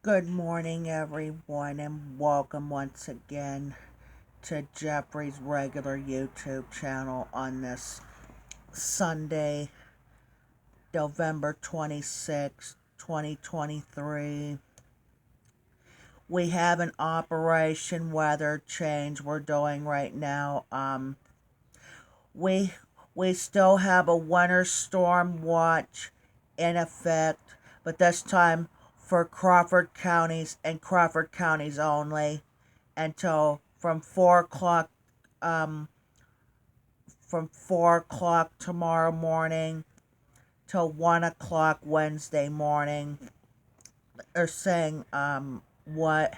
Good morning, everyone, and welcome once again to Jeffrey's regular YouTube channel on this Sunday, November 26, 2023. We have an Operation Weather Change we're doing right now. We still have a winter storm watch in effect, but this time for Crawford counties and Crawford counties only until from 4 o'clock tomorrow morning till 1 o'clock Wednesday morning. They're saying what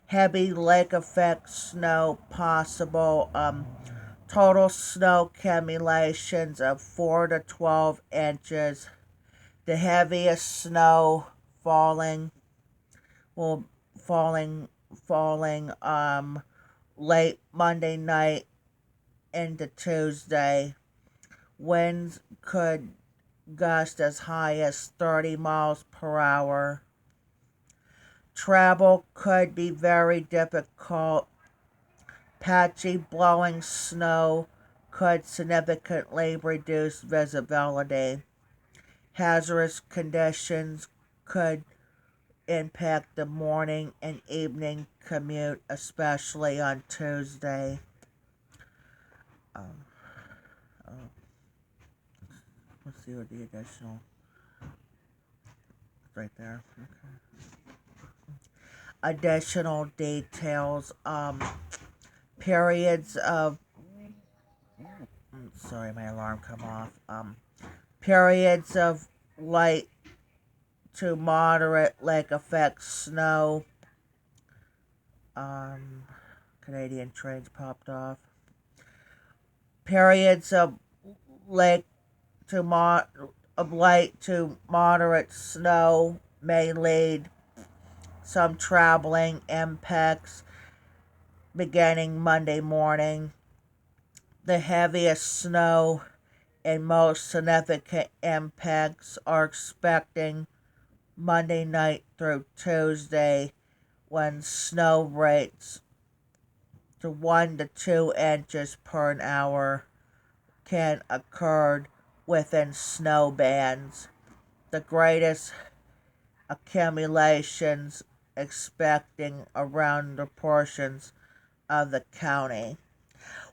heavy lake effect snow possible, total snow accumulations of 4 to 12 inches. The heaviest snow falling late Monday night into Tuesday. Winds could gust as high as 30 miles per hour. Travel could be very difficult. Patchy blowing snow could significantly reduce visibility. Hazardous conditions could impact the morning and evening commute, especially on Tuesday. Let's see what the additional right there. Okay. Additional details. Periods of sorry, my alarm come off. Periods of light to moderate lake effect snow. Canadian trains popped off. Periods of light to moderate snow may lead some traveling impacts beginning Monday morning. The heaviest snow and most significant impacts are expecting Monday night through Tuesday, when snow rates to 1 to 2 inches per hour can occur within snow bands. The greatest accumulations expecting around the portions of the county.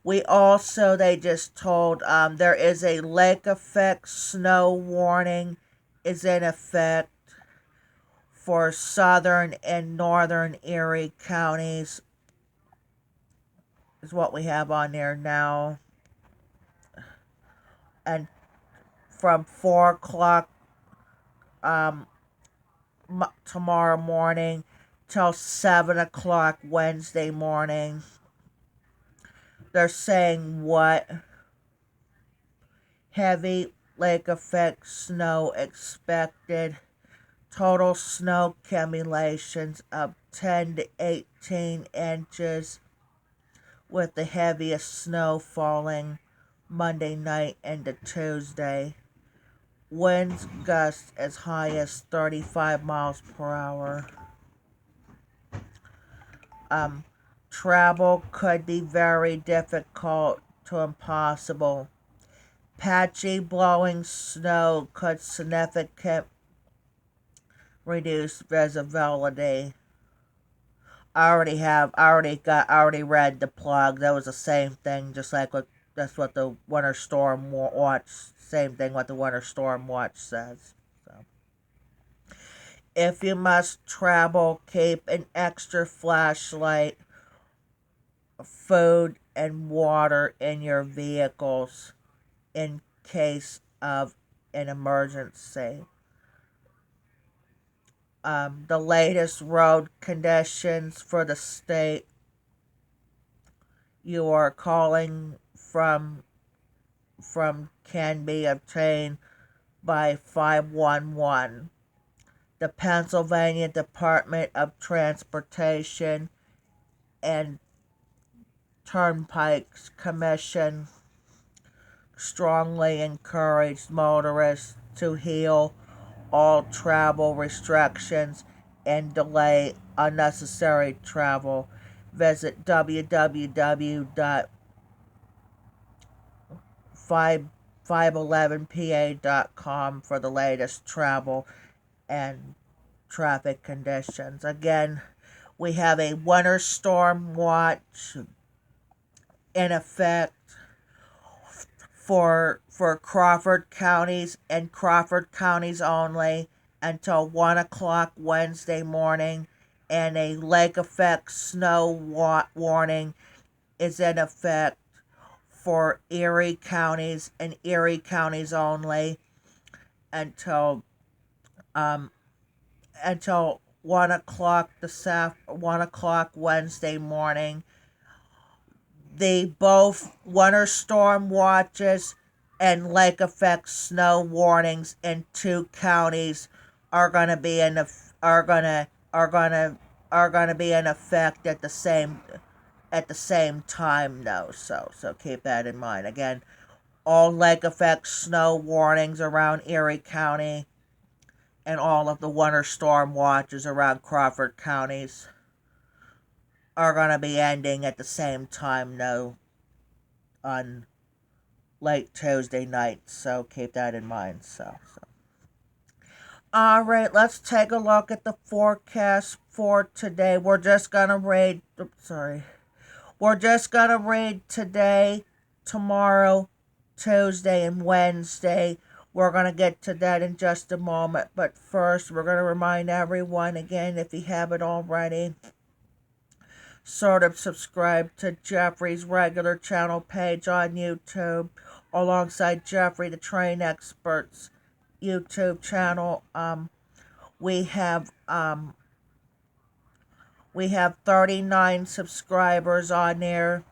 They just told there is a lake effect snow warning is in effect for southern and northern Erie counties, is what we have on there now. And from 4 o'clock tomorrow morning till 7 o'clock Wednesday morning. They're saying what heavy lake effect snow expected. Total snow accumulations of 10 to 18 inches, with the heaviest snow falling Monday night into Tuesday. Winds gust as high as 35 miles per hour. Travel could be very difficult to impossible. Patchy blowing snow could significantly reduce visibility. I already read the plug. That was the same thing, that's what the winter storm watch. Same thing what the winter storm watch says. So, if you must travel, keep an extra flashlight, food, and water in your vehicles in case of an emergency. The latest road conditions for the state you are calling from can be obtained by 511. The Pennsylvania Department of Transportation and Turnpikes Commission strongly encouraged motorists to heal all travel restrictions and delay unnecessary travel. Visit www.511pa.com for the latest travel and traffic conditions. Again, we have a winter storm watch in effect for Crawford counties and Crawford counties only until 1 o'clock Wednesday morning, and a lake effect snow warning is in effect for Erie counties and Erie counties only until um until 1 o'clock Wednesday morning. The both winter storm watches and lake effect snow warnings in two counties are going to be in effect at the same time though. So keep that in mind. Again, all lake effect snow warnings around Erie County and all of the winter storm watches around Crawford counties are going to be ending at the same time though on late Tuesday night, so keep that in mind. Alright, let's take a look at the forecast for today. We're just gonna read today, tomorrow, Tuesday, and Wednesday. We're gonna get to that in just a moment, but first we're gonna remind everyone again, if you haven't already, sort of subscribe to Jeffrey's regular channel page on YouTube, alongside Jeffrey the Train Expert's YouTube channel. We have 39 subscribers on there,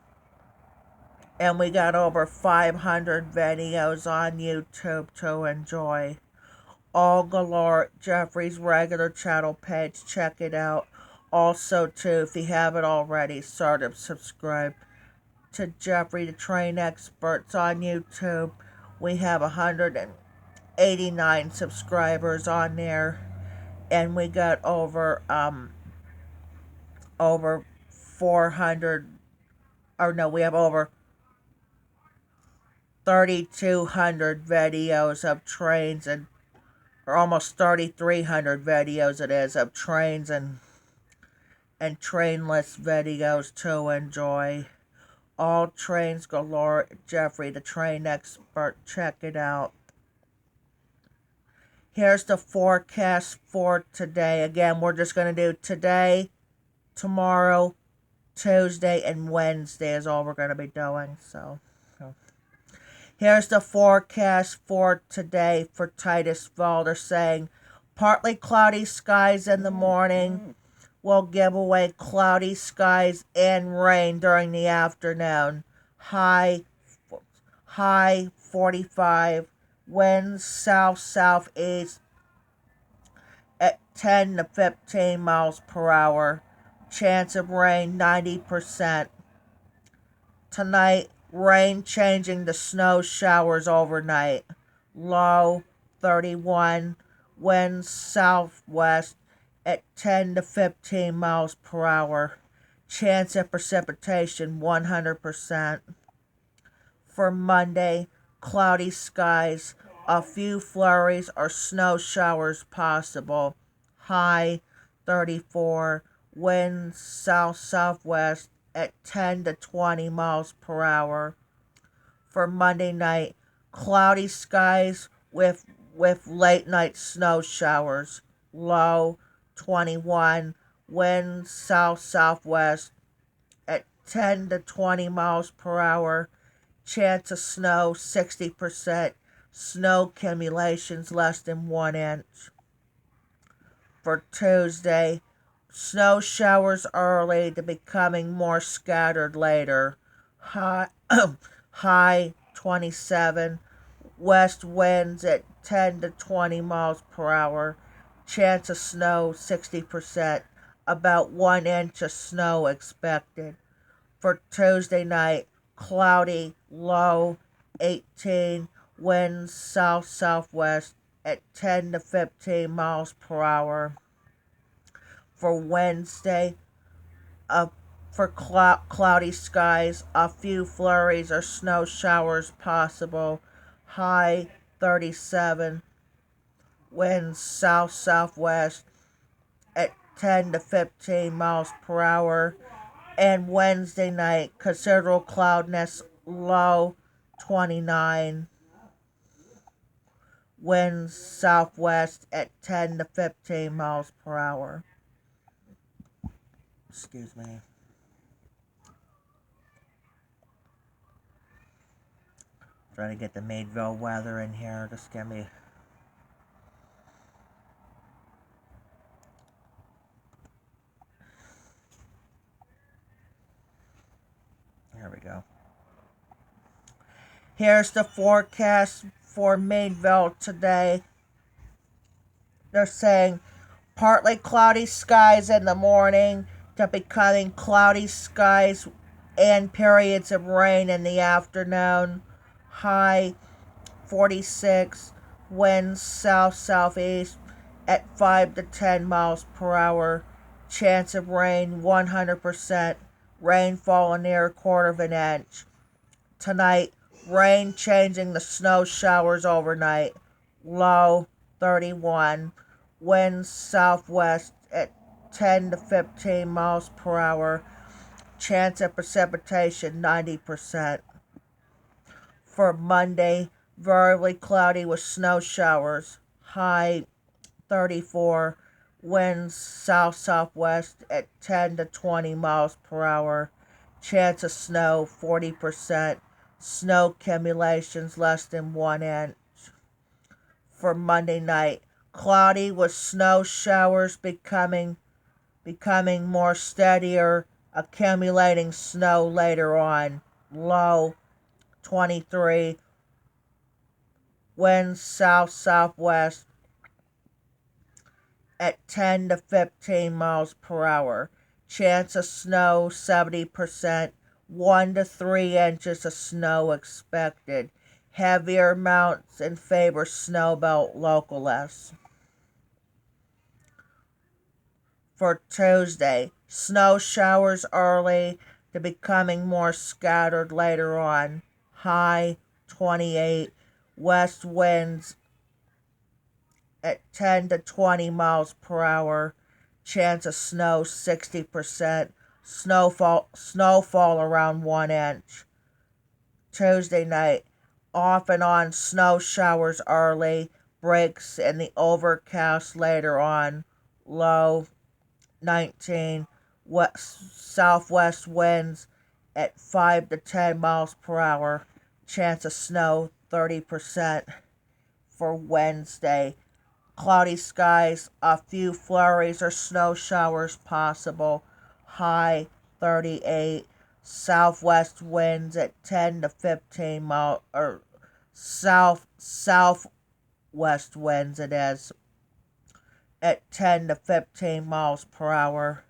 and we got over 500 videos on YouTube to enjoy. All galore, Jeffrey's regular channel page. Check it out. Also, too, if you haven't already, sort of subscribe to Jeffrey the Train Experts on YouTube. We have 189 subscribers on there, and we got over 400, or no, we have over 3,200 videos of trains, and or almost 3,300 videos it is of trains and trainless videos to enjoy. All trains galore, Jeffrey the Train Expert. Check it out. Here's the forecast for today. Again, we're just going to do today, tomorrow, Tuesday, and Wednesday is all we're going to be doing. So here's the forecast for today for Titusville. They're saying partly cloudy skies in the morning. Will give away cloudy skies and rain during the afternoon. High 45. Winds south-southeast at 10 to 15 miles per hour. Chance of rain 90%. Tonight, rain changing to snow showers overnight. Low 31. Winds southwest at 10 to 15 miles per hour. Chance of precipitation 100%. For Monday, cloudy skies, a few flurries or snow showers possible. High 34. Winds south-southwest at 10 to 20 miles per hour. For Monday night, cloudy skies with late night snow showers. Low 21. Winds south-southwest at 10 to 20 miles per hour. Chance of snow 60%. Snow accumulations less than 1 inch. For Tuesday, snow showers early to becoming more scattered later. High 27. West winds at 10 to 20 miles per hour. Chance of snow 60%. About 1 inch of snow expected. For Tuesday night, cloudy, low 18. Winds south-southwest at 10 to 15 miles per hour. For Wednesday, for cloudy skies, a few flurries or snow showers possible. High 37. Winds south-southwest at 10 to 15 miles per hour. And Wednesday night, considerable cloudiness, low 29. Winds southwest at 10 to 15 miles per hour. Excuse me. Trying to get the Meadville weather in here. Just give me. Here we go. Here's the forecast for Meadville today. They're saying partly cloudy skies in the morning to becoming cloudy skies and periods of rain in the afternoon. High 46. Winds south-southeast at 5 to 10 miles per hour. Chance of rain 100%. Rainfall near a quarter of an inch. Tonight, rain changing to snow showers overnight. Low 31. Winds southwest at 10 to 15 miles per hour. Chance of precipitation 90%. For Monday, variably cloudy with snow showers. High 34. Winds south-southwest at 10 to 20 miles per hour. Chance of snow 40%. Snow accumulations less than 1 inch. For Monday night, cloudy with snow showers becoming more steadier, accumulating snow later on. Low 23. Winds south-southwest at 10 to 15 miles per hour. Chance of snow 70%. 1 to 3 inches of snow expected. Heavier amounts in favor snowbelt localists. For Tuesday, snow showers early to becoming more scattered later on. High 28. West winds at 10 to 20 miles per hour. Chance of snow 60%. Snowfall around 1 inch. Tuesday night, off and on snow showers early. Breaks in the overcast later on. Low 19. Southwest winds at 5 to 10 miles per hour. Chance of snow 30%. For Wednesday, cloudy skies, a few flurries or snow showers possible. High 38. Southwest winds at 10 to 15 miles, or southwest winds it is, at 10 to 15 miles per hour.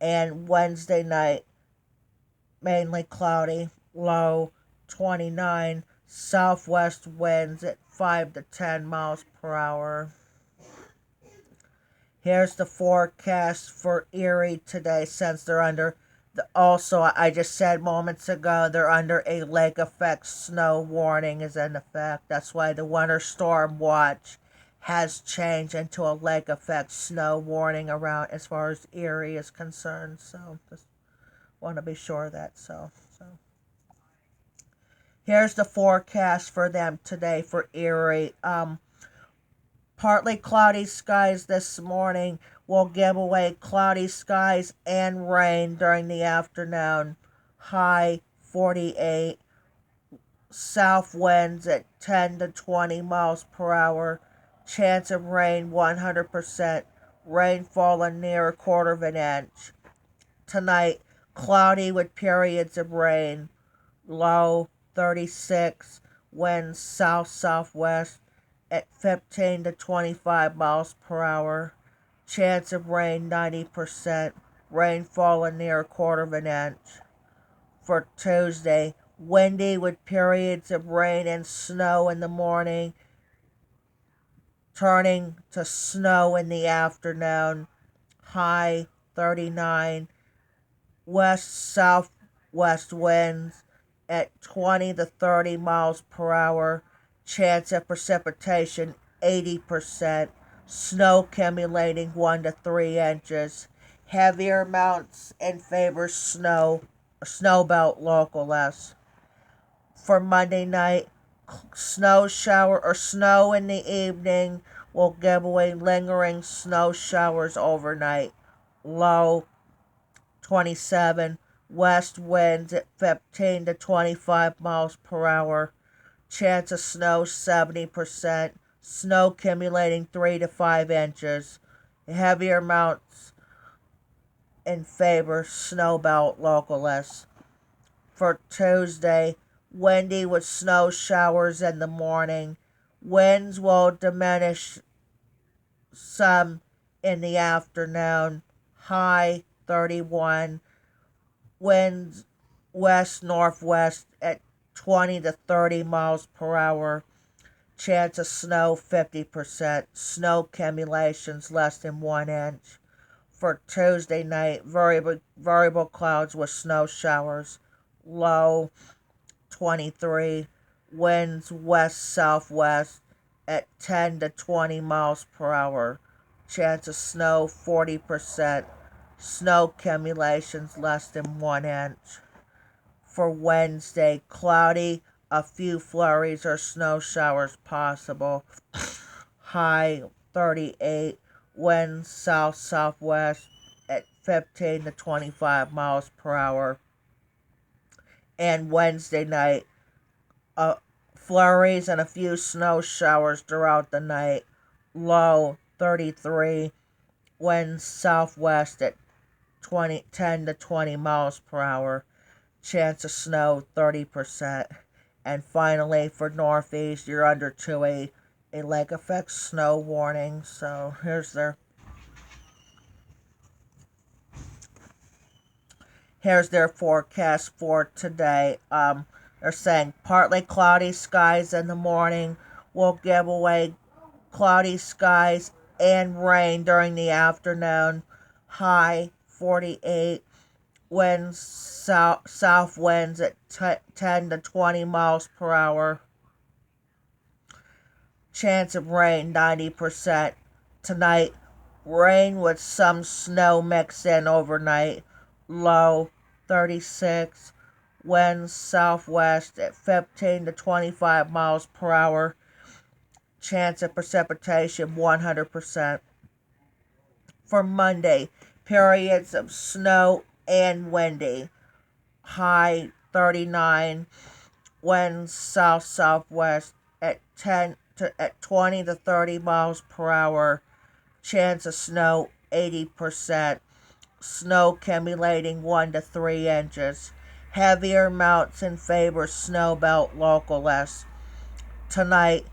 And Wednesday night, mainly cloudy, low 29. Southwest winds at 5 to 10 miles per hour. Here's the forecast for Erie today, since they're under I just said moments ago, they're under a lake effect snow warning is in effect. That's why the winter storm watch has changed into a lake effect snow warning around as far as Erie is concerned. So just want to be sure of that. So here's the forecast for them today for Erie. Partly cloudy skies this morning will give away cloudy skies and rain during the afternoon. High 48. South winds at 10 to 20 miles per hour. Chance of rain 100%. Rainfall near a quarter of an inch. Tonight, cloudy with periods of rain. Low 36. Winds south-southwest at 15 to 25 miles per hour. Chance of rain 90%. Rainfall near a quarter of an inch. For Tuesday, windy with periods of rain and snow in the morning, turning to snow in the afternoon. high 39. West-southwest winds at 20 to 30 miles per hour. Chance of precipitation 80%. Snow accumulating 1 to 3 inches. Heavier amounts in favor snow belt localness. For Monday night, snow shower or snow in the evening will give away lingering snow showers overnight. Low 27. West winds at 15 to 25 miles per hour. Chance of snow 70%. Snow accumulating 3 to 5 inches. Heavier amounts in favor snow belt localness. For Tuesday, windy with snow showers in the morning. Winds will diminish some in the afternoon. High 31. Winds west-northwest at 20 to 30 miles per hour. Chance of snow 50%. Snow accumulations less than 1 inch. For Tuesday night, variable clouds with snow showers. Low 23. Winds west-southwest at 10 to 20 miles per hour. Chance of snow 40%. Snow accumulations less than 1 inch. For Wednesday, cloudy, a few flurries or snow showers possible. High 38. Winds south-southwest at 15 to 25 miles per hour. And Wednesday night, flurries and a few snow showers throughout the night. Low 33. Winds southwest at 10 to 20 miles per hour. Chance of snow 30%. And finally, for Northeast, you're under to a lake effect snow warning. So here's their forecast for today. They're saying partly cloudy skies in the morning. Will give away cloudy skies and rain during the afternoon. High 48. Winds south winds at 10 to 20 miles per hour. Chance of rain 90%. Tonight, rain with some snow mixed in overnight. Low 36. Winds southwest at 15 to 25 miles per hour. Chance of precipitation 100%. For Monday, periods of snow and windy. High 39. Winds south-southwest at 20 to 30 miles per hour. Chance of snow 80%. Snow accumulating 1 to 3 inches. Heavier amounts in favor snow belt localness. Tonight,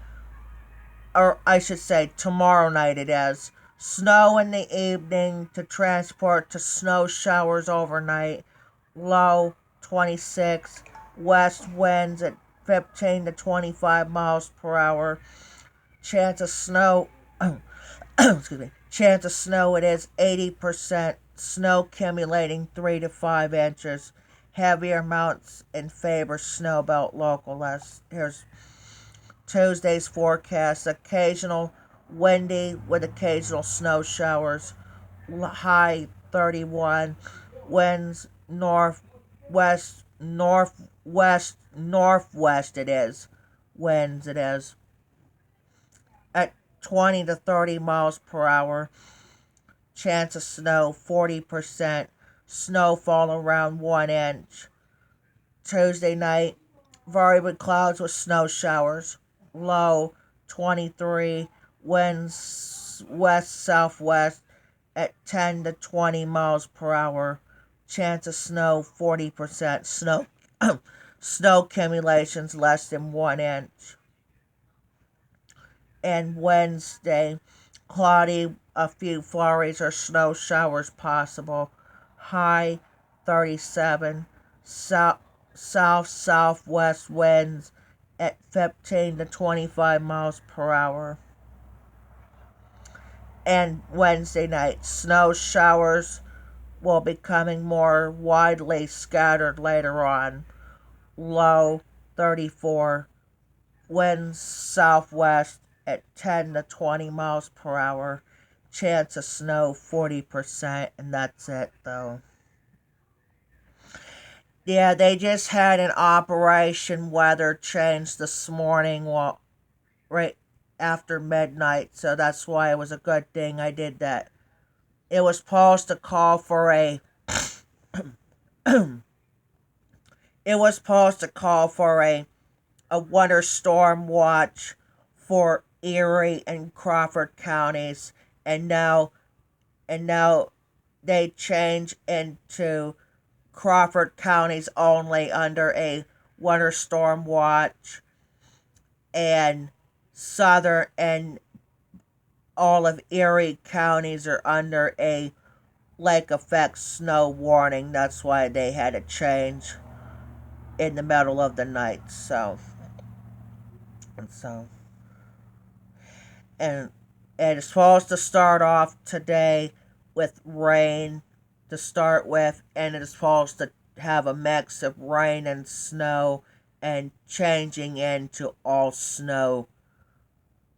or I should say tomorrow night it is. Snow in the evening to transport to snow showers overnight. Low 26. West winds at 15 to 25 miles per hour. Chance of snow, excuse me, chance of snow it is 80%. Snow accumulating 3 to 5 inches. Heavier amounts in favor snow belt localness. Here's Tuesday's forecast. Occasional windy with occasional snow showers. High 31. Winds northwest it is. Winds it is. At 20 to 30 miles per hour. Chance of snow 40%. Snowfall around 1 inch. Tuesday night, variable clouds with snow showers. Low 23. Winds west-southwest at 10 to 20 miles per hour. Chance of snow 40%. Snow accumulations less than 1 inch. And Wednesday, cloudy, a few flurries or snow showers possible. High 37. South-southwest winds at 15 to 25 miles per hour. and Wednesday night. Snow showers will be becoming more widely scattered later on. Low 34. Winds southwest at 10 to 20 miles per hour. Chance of snow 40%, and that's it though. Yeah, they just had an Operation Weather Change this morning, well, right after midnight, so that's why it was a good thing I did that. It was supposed to call for a a winter storm watch for Erie and Crawford counties, and now they change into Crawford counties only under a winter storm watch, and southern and all of Erie counties are under a lake effect snow warning. That's why they had a change in the middle of the night. So and it's supposed to start off today with rain to start with, and it is supposed to have a mix of rain and snow, and changing into all snow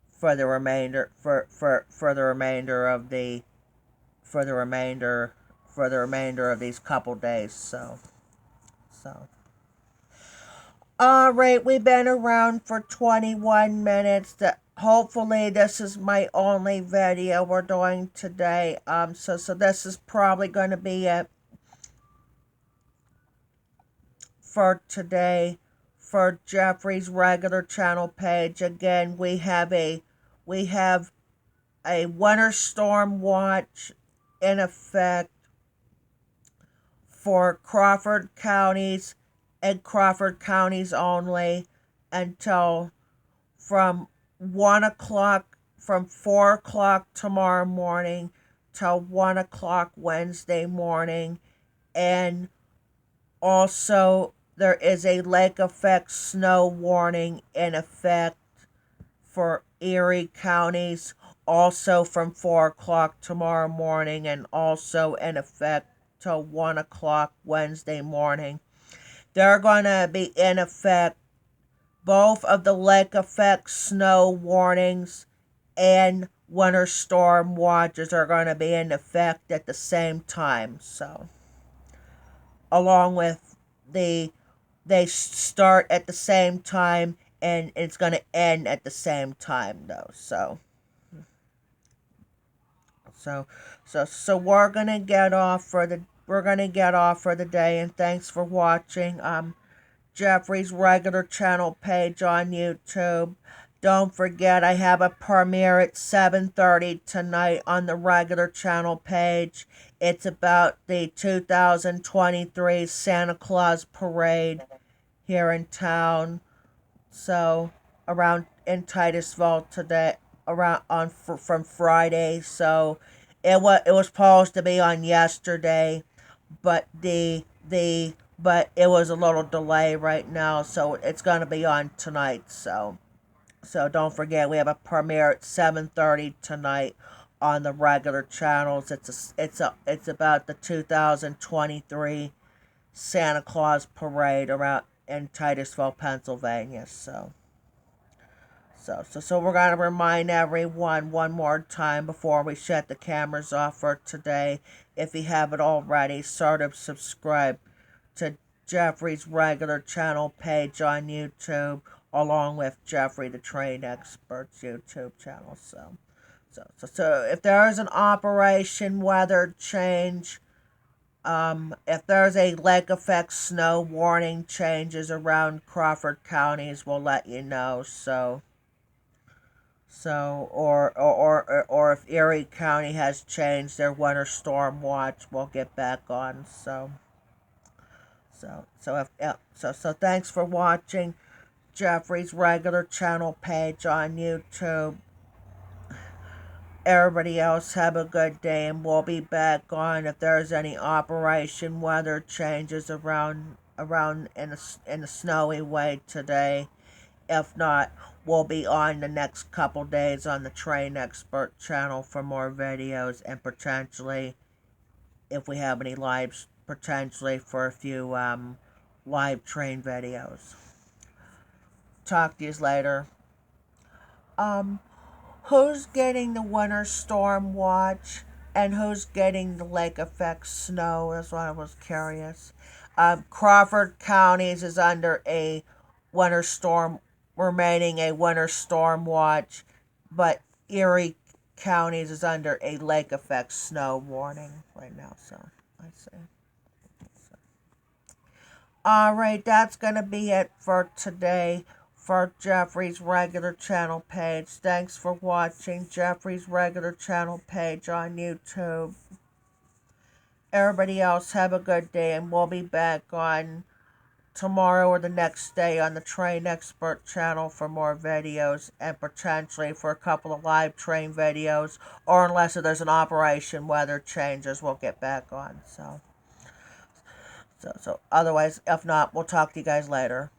for the remainder for the remainder of the for the remainder of these couple days. So all right, we've been around for 21 minutes. Hopefully this is my only video we're doing today. So this is probably going to be it for today for Jeffrey's regular channel page. Again, we have a winter storm watch in effect for Crawford counties and Crawford counties only until from 4 o'clock tomorrow morning till 1 o'clock Wednesday morning. And also there is a lake effect snow warning in effect for Erie counties, also from 4 o'clock tomorrow morning, and also in effect till 1 o'clock Wednesday morning. They're going to be in effect. Both of the lake effect snow warnings and winter storm watches are going to be in effect at the same time. So, along with they start at the same time, and it's going to end at the same time though. So we're going to get off for the day, and thanks for watching. Jeffrey's regular channel page on YouTube. Don't forget, I have a premiere at 7:30 tonight on the regular channel page. It's about the 2023 Santa Claus Parade here in town. So, around in Titusville today, from Friday. So, it was supposed to be on yesterday, but but it was a little delay right now, so it's going to be on tonight. So don't forget, we have a premiere at 7:30 tonight on the regular channels. It's about the 2023 Santa Claus Parade around in Titusville, Pennsylvania. So we're going to remind everyone one more time before we shut the cameras off for today. If you haven't already, sort of subscribe to Jeffrey's regular channel page on YouTube, along with Jeffrey the Train Expert's YouTube channel. So if there is an Operation Weather Change, if there's a lake effect snow warning changes around Crawford counties, we'll let you know. Or if Erie County has changed their winter storm watch, we'll get back on. So thanks for watching Jeffrey's regular channel page on YouTube. Everybody else have a good day, and we'll be back on if there's any Operation Weather changes around in a snowy way today. If not, will be on the next couple days on the Train Expert channel for more videos, and potentially, if we have any lives, potentially for a few live train videos. Talk to you later. Who's getting the winter storm watch, and who's getting the lake effect snow? That's why I was curious. Crawford counties is under a winter storm, remaining a winter storm watch, but Erie counties is under a lake effect snow warning right now. So I see. Alright, that's going to be it for today for Jeffrey's regular channel page. Thanks for watching Jeffrey's regular channel page on YouTube. Everybody else, have a good day, and we'll be back on tomorrow or the next day on the Train Expert channel for more videos, and potentially for a couple of live train videos, or unless there's an operation weather changes, we'll get back on. So otherwise, if not, we'll talk to you guys later.